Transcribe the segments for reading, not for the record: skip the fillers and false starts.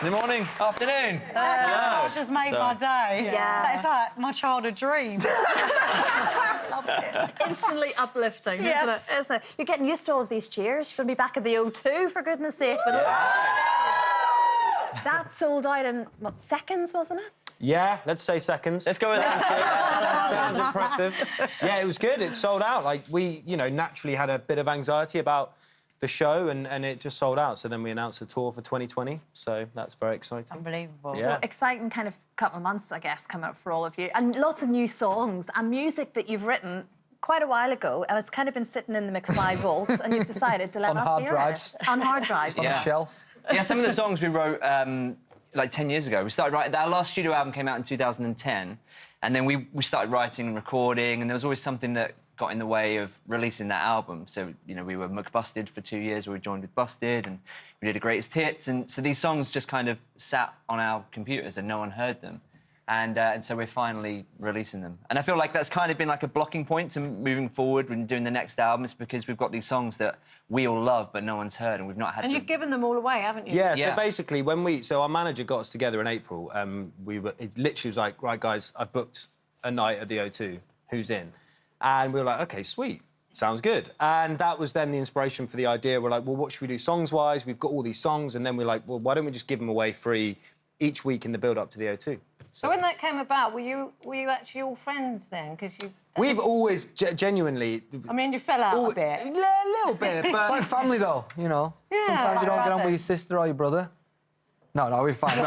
Good morning. Afternoon. That just made my day. Yeah. That is like my childhood dream. Love it. Instantly uplifting, Yes. isn't it? Isn't it? You're getting used to all of these cheers. You're going to be back at the O2, for goodness sake. With that sold out in, what, seconds, wasn't it? Yeah, let's say seconds. Let's go with that. Sounds impressive. Yeah, it was good. It sold out. Like, we, naturally had a bit of anxiety about the show, and it just sold out. So then we announced a tour for 2020, so that's very exciting. Unbelievable. Yeah. So exciting kind of couple of months, I guess, coming up for all of you. And lots of new songs and music that you've written quite a while ago, and it's kind of been sitting in the McFly vault, and you've decided to let us hard hear drives. it. On hard drives. On a shelf. Yeah, some of the songs we wrote like 10 years ago. We started writing... Our last studio album came out in 2010, and then we started writing and recording, and there was always something that got in the way of releasing that album. So, we were McBusted for 2 years. We were joined with Busted, and we did a greatest hits. And so these songs just kind of sat on our computers and no one heard them. And so we're finally releasing them. And I feel like that's kind of been like a blocking point to moving forward when doing the next album. It's because we've got these songs that we all love, but no one's heard, and we've not had And them. you've given them all away, haven't you? Yeah, Yeah. so basically, our manager got us together in April. It literally was like, right, guys, I've booked a night at the O2. Who's in? And we were like, OK, sweet. Sounds good. And that was then the inspiration for the idea. We're like, well, what should we do songs-wise? We've got all these songs. And then we're like, well, why don't we just give them away free each week in the build-up to the O2? So when that came about, were you actually all friends then? Because you... We've always genuinely... I mean, you fell out a bit. A little bit, It's but... like family, though, Yeah, Sometimes you don't like get on with brothers. your sister or your brother. No, we're fine.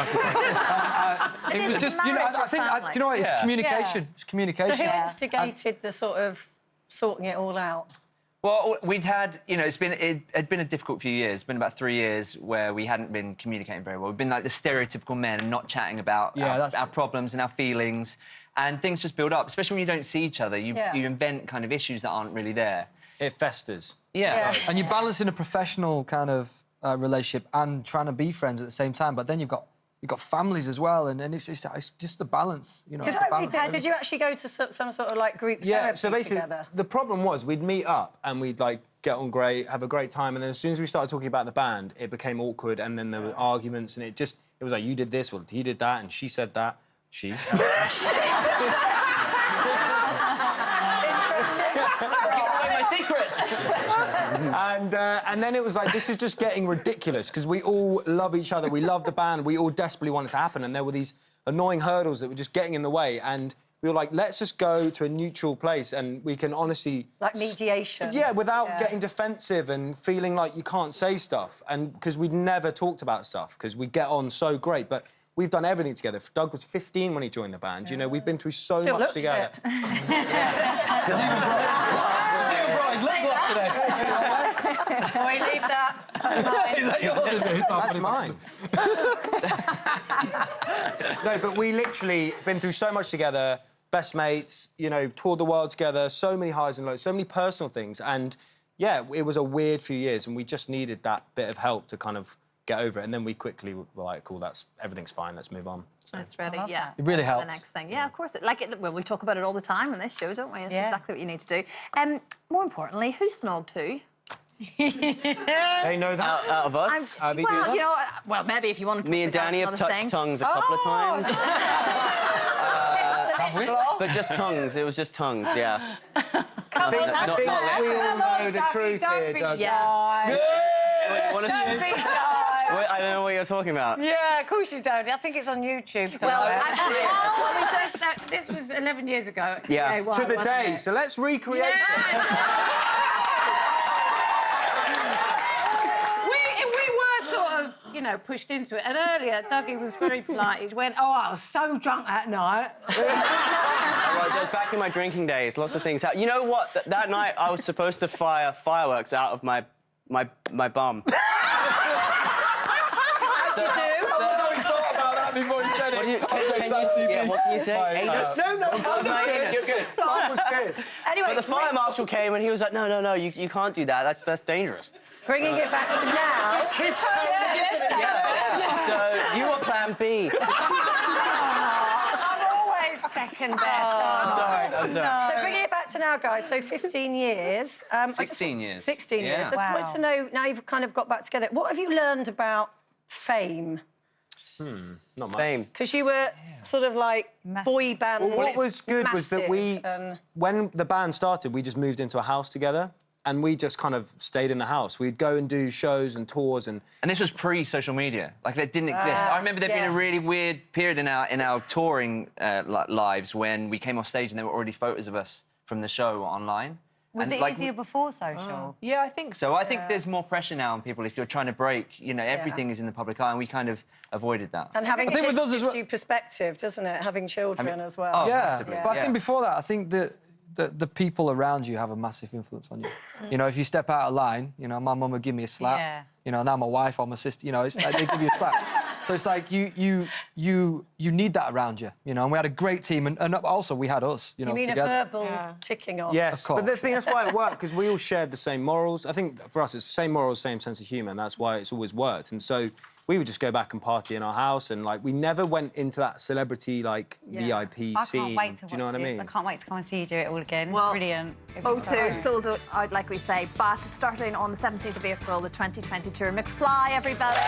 It was just, I think, do you know what? It's Yeah. communication. Yeah. It's communication. So who instigated the sort of sorting it all out? Well, we'd had, it had been a difficult few years. It's been about 3 years where we hadn't been communicating very well. We've been like the stereotypical men and not chatting about our problems and our feelings. And things just build up, especially when you don't see each other. You invent kind of issues that aren't really there. It festers. Yeah. And you're balancing a professional kind of relationship and trying to be friends at the same time, but then you've got families as well, and it's just the balance, it's the balance. Did you actually go to some sort of like group Yeah, therapy so basically, together? the problem was we'd meet up and we'd, like, get on great, have a great time, and then as soon as we started talking about the band, it became awkward, and then there were arguments, and it was like, you did this, well, he did that, and she said that. She. Interesting. Give away my secrets. And then it was like, this is just getting ridiculous, because we all love each other, we love the band, we all desperately want it to happen, and there were these annoying hurdles that were just getting in the way, and we were like, let's just go to a neutral place and we can honestly... Like mediation. Yeah, without getting defensive and feeling like you can't say stuff, and because we'd never talked about stuff, because we get on so great, but we've done everything together. Doug was 15 when he joined the band, we've been through so Still much looks together. it. Can we leave that? That's mine. No, but we literally been through so much together, best mates, toured the world together, so many highs and lows, so many personal things, and, yeah, it was a weird few years, and we just needed that bit of help to kind of get over it, and then we quickly were like, cool, everything's fine, let's move on. So. That's ready, yeah. It really helps. The next thing, yeah, of course. Well, we talk about it all the time on this show, don't we? It's exactly what you need to do. More importantly, who's snogged who? They know that. Out of us? Well, maybe if you wanted to. Me and Danny have touched tongues a couple of times. Have we? But just tongues. It was just tongues, yeah. I think we all know the truth here, Doug. Yeah. Don't be shy. I don't know what you're talking about. Yeah, of course you don't. I think it's on YouTube somewhere. Well, actually... This was 11 years ago. Yeah. well, To the wasn't day, it? so let's recreate it. If we were sort of, pushed into it, and earlier Dougie was very polite. He went, "Oh, I was so drunk that night." Well, it goes back in my drinking days. Lots of things happen. You know what? That night I was supposed to fire fireworks out of my bum. As you do. Before he said it. What can you say? Anus? No, you're good. That was good. Anyway, But the fire marshal came and he was like, no, you can't do that. That's dangerous. bringing it back to now. So you were plan B. I'm always second best. I'm sorry. So bringing it back to now, guys. So 15 years. 16 years. 16 years. Yeah. I just wanted to know, now you've kind of got back together, what have you learned about fame? Not much. Same. Because you were sort of like boy band. Well, what was good was that massive when the band started, we just moved into a house together. And we just kind of stayed in the house. We'd go and do shows and tours and... And this was pre-social media. Like, that didn't exist. I remember there being a really weird period in our touring lives when we came off stage and there were already photos of us from the show online. Was and, it like, easier before social? Yeah, I think so. I think there's more pressure now on people if you're trying to break. You know, everything is in the public eye, and we kind of avoided that. And having I think with kids us as gives well- you perspective, doesn't it? Having children as well. Oh, Yeah, massively. but I think before that, I think that the people around you have a massive influence on you. You know, if you step out of line, you know, my mum would give me a slap. Yeah. You know, now my wife or my sister, you know, it's like they give you a slap. So it's like you need that around you, you know. And we had a great team, and also we had us, you know, You mean together. a verbal ticking off? Yes, Of course. but the thing, that's why it worked, because we all shared the same morals. I think for us, it's the same morals, same sense of humour, and that's why it's always worked. And so we would just go back and party in our house, and, like, we never went into that celebrity, like, VIP I scene. can't wait to do you know watch what I this. mean? I can't wait to come and see you do it all again. It's Well, brilliant. It was O2 so- sold out, like we say, but starting on the 17th of April, the 2020 tour. McFly, everybody.